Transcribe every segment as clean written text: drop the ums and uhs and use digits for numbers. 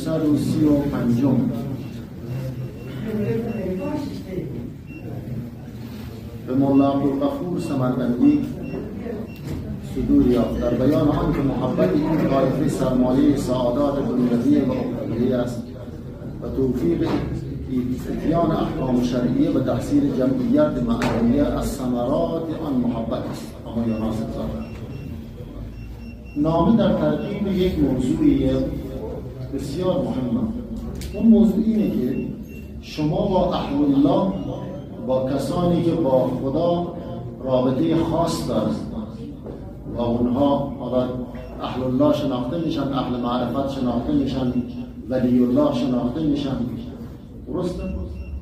635 به مولا عبدالغفور سمرقندی صدور یافت در بیان آن که محبت این طایفه سرمایه سعادات دنیوی و اخروی است و توفیق اتیان احکام شرعیه و تحصیل جمعیت معنویه از ثمرات آن محبت است. اما یا ناصر نامه در ترتیب یک موضوعی بسیار مهمه. اون موضوع اینه که شما با اهل الله، با کسانی که با خدا رابطه خاص دارند و اونها اهل الله شناخته میشن، اهل معرفت شناخته میشن، ولی الله شناخته میشن، درسته؟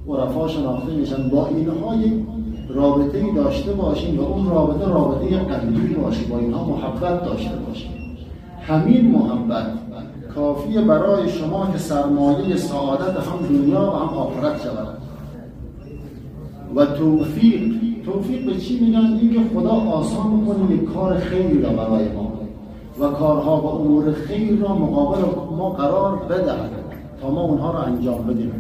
عرفا شناخته میشن. با اینها یک رابطه‌ای داشته باشین و اون رابطه قلبی باشه، با اینها محبت داشته باشین. همین محبت کافیه برای شما که سرمایه سعادت هم دنیا و هم آخرت شود. و توفیق به چی میگن؟ این که خدا آسان میکنه یک کار خیری را برای ما و کارها و امور خیر را مقابل ما قرار بدهد تا ما اونها را انجام بدیم.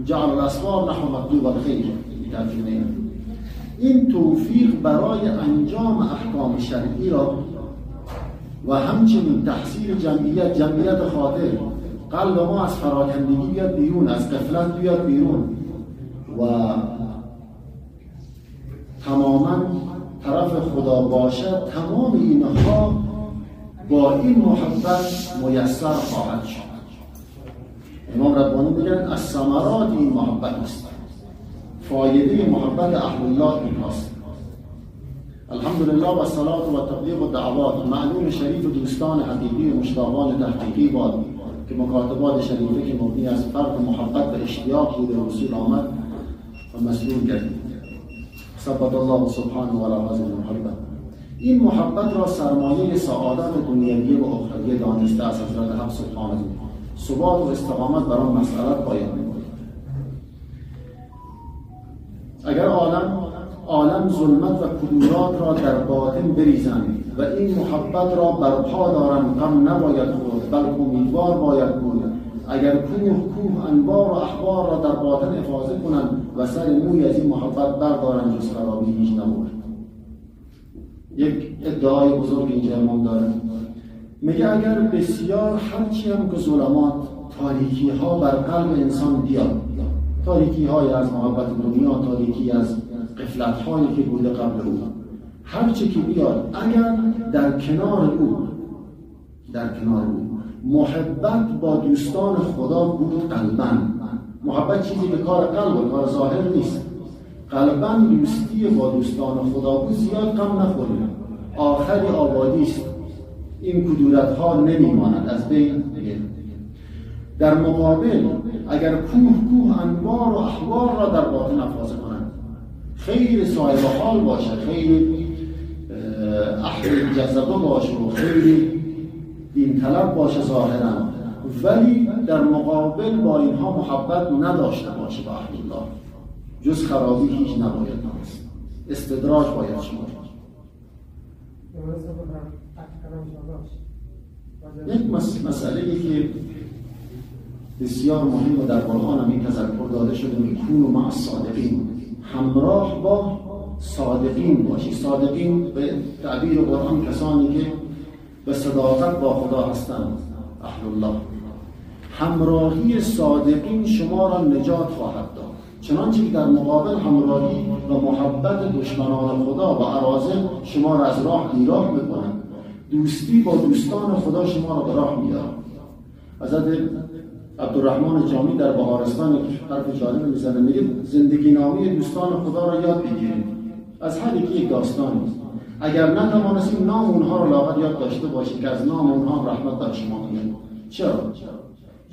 جعل الاسباب نحو مطلوب الخیر. این توفیق برای انجام احکام شرعی را و همچنین تحصیل جمعیت خاطر، قلب ما از فراکندگی بیاد بیرون، از غفلت بیاد بیرون و تماما طرف خدا باشد. تمام اینها با این محبت میسر خواهد شد. امام ربانی میگن از ثمرات این محبت است. فایده محبت اهل الله این هست. الحمدلله و صلات و تبلیغ و دعوات معلوم شریف و دوستان حقیقی و مشتاقان تحقیقی باد که مکاتبات شریفه که مبنی از فرق محبت و اشتیاق بود رسول آمد و مسئول کردید. ثبت الله سبحانه و علی هذه المحبت. این محبت را سرمایه سعادت دنیوی و اخروی دانسته از حضرت حق سبحانه. ثبات و استقامت بر آن مسئلت باید می‌بود. اگر عالم ظلمت و کدورات را در باطن بریزند و این محبت را برپا دارند، غم نباید خورد بلکه امیدوار باید بود. اگر کوه انوار و احبار را در باطن افاضه کنند و سر موی از این محبت بردارند، جز خرابی هیچ نبود. یک ادعای بزرگ اینجا امام داره، میگه اگر بسیار هرچی هم که ظلمات، تاریکی ها بر قلب انسان بیاد، تاریکی های از محبت دنیا، تاریکی از غفلت هایی که بوده قبل او، هرچی که بیاد، اگر در کنار او محبت با دوستان خدا بود قلبن، محبت چیزی که کار قلب و کار ظاهر نیست، قلبن دوستی با دوستان خدا بود، زیاد غم نخوریم، آخری آبادی است، این کدورت ها نمیماند، از بین میره. در مقابل اگر کوه انوار و احوار را در باطن افاضه کنند، خیلی صاحب حال باشه، خیلی اهل جذبه باشه و خیلی دین طلب باشه ظاهرا، ولی در مقابل با اینها محبت نداشته باشه با اهل الله، جز خرابی هیچ نباید دانست، استدراج باید شمارد. یک مسئله که بسیار مهم و در قرآن هم این تذکر داده شده، کونوا مع الصادقین، همراه با صادقین باشی. صادقین به تعبیر قرآن کسانی که به صداقت با خدا هستند، اهل الله. همراهی صادقین شما را نجات خواهد داد، چنانچه که در مقابل همراهی و محبت دشمنان خدا و اراذل شما را از راه بیراه می‌کنند. دوستی با دوستان خدا شما را به راه می‌دارد. حضرت عبدالرحمن جامی در بهارستان حرف جالب میزنه، میگه زندگی نامه دوستان خدا را یاد بگیرید، از هر یک داستانی. اگر نتوانستیم نام اونها را لااقل یاد داشته باشید که از نام اونها رحمت بر شما میاد. چرا؟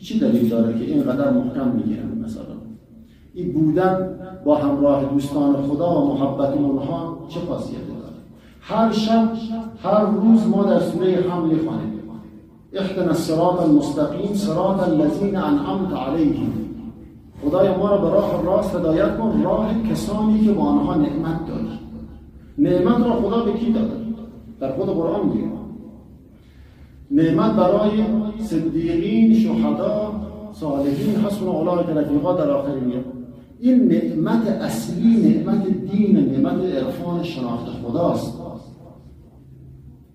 چی دلیل داره که اینقدر محکم میگیرن؟ مثلا این بودن با همراه دوستان خدا و محبت اونها چه خاصیتی داره؟ هر شب، هر روز ما در سوره حمل میخوانیم اهدنا الصراط المستقیم صراط الذین انعمت علیهم. خدای ما را به راه راست هدایت کن، راه کسانی که با آنها نعمت داری. نعمت را خدا به کی داده؟ در خود قرآن میگه نعمت برای صدیقین، شهدا، صالحین حسن اولئک رفیقا در آخر میاد. این نعمت اصلی، نعمت دین، نعمت عرفان شناخت خداست.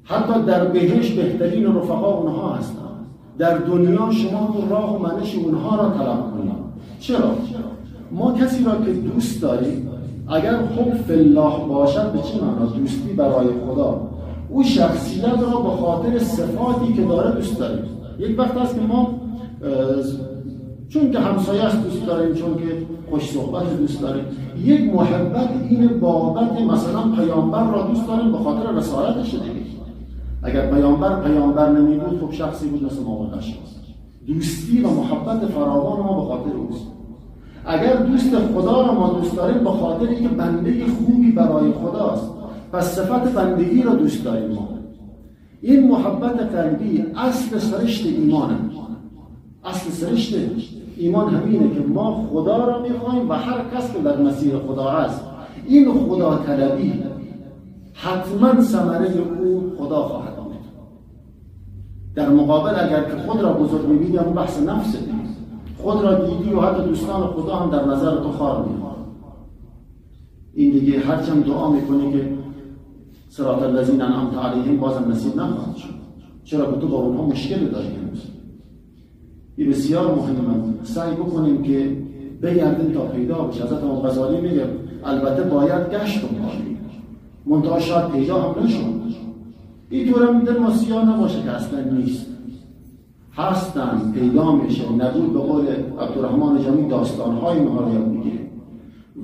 حتی در بهشت بهترین رفقا اونها هستند. در دنیا شما راه و منش اونها را طلب کنید. چرا؟ ما کسی را که دوست داریم، اگر حب فی الله باشد، به چه معنا؟ دوستی برای خدا. او شخصیت را به خاطر صفاتی که داره دوست داریم. یک وقت هست که ما چون که همسایه است دوست داریم، چون که خوش صحبت دوست داریم. یک محبت این بابت مثلا پیامبر را دوست داریم به خاطر رسالتش دیگه. اگر پیامبر نمی بود، خب شخصی بود مثل ما بقش. دوستی و محبت فراوان ما به خاطر اوست. اگر دوست خدا را ما دوست داریم به خاطر اینکه بنده خوبی برای خداست، پس صفت بندگی را دوست داریم ما. این محبت قلبی اصل سرشت ایمانه. اصل سرشت ایمان همینه که ما خدا را میخوایم و هر کس که در مسیر خدا هست، این خدا طلبی حتما ثمره او خدا خواهد آمد. در مقابل اگر که خود را بزرگ می‌بینی، اون بحث نفسه، خود را دیدی و حتی دوستان خدا هم در نظر تو خوار میاد. این دیگه هرچند دعا میکنی که صراط الذین انعمت علیهم، بازم نصیب نخواهد شد. چرا که تو با اونها مشکل داری هنوز. این بسیار مهمه. سعی بکنیم که بگردیم تا پیدا بشه. حضرت امام غزالی میگه البته باید گشت کنیم، منتها شاید پیدا هم نشون. این طور هم در ما سیاه نباشه که اصلا نیست. هستن، پیدا میشه. نبود به قول عبدالرحمن جمی داستانهای ما رو یاد میگیره.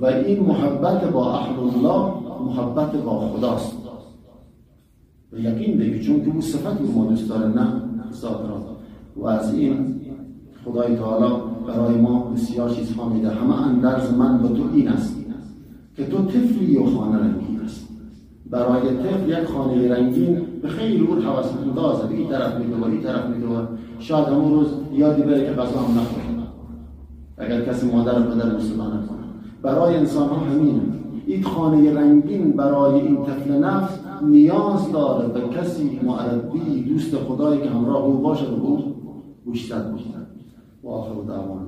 و این محبت با اهل الله محبت با خداست. و یقین دیگه چون که اون صفت رو ما دوست داره، نه ذات را. و از این خدای تعالی برای ما بسیار چیزها میده. همه اندرز من به تو این است که تو طفلی و خانه رنگین است. برای طفل یک خانه رنگین به خیلی اون حوث اندازه، به این طرف میده و این طرف میده و شاید همون روز یادی بره که غذا هم نخوره اگر کسی مادر و پدر مسلمان نکنه. برای انسان ها همینه. این خانه رنگین برای این طفل نفس نیاز داره به کسی معربی، دوست خدایی که همراه او باشه و او گوشتر باشد. و آخر دعوانا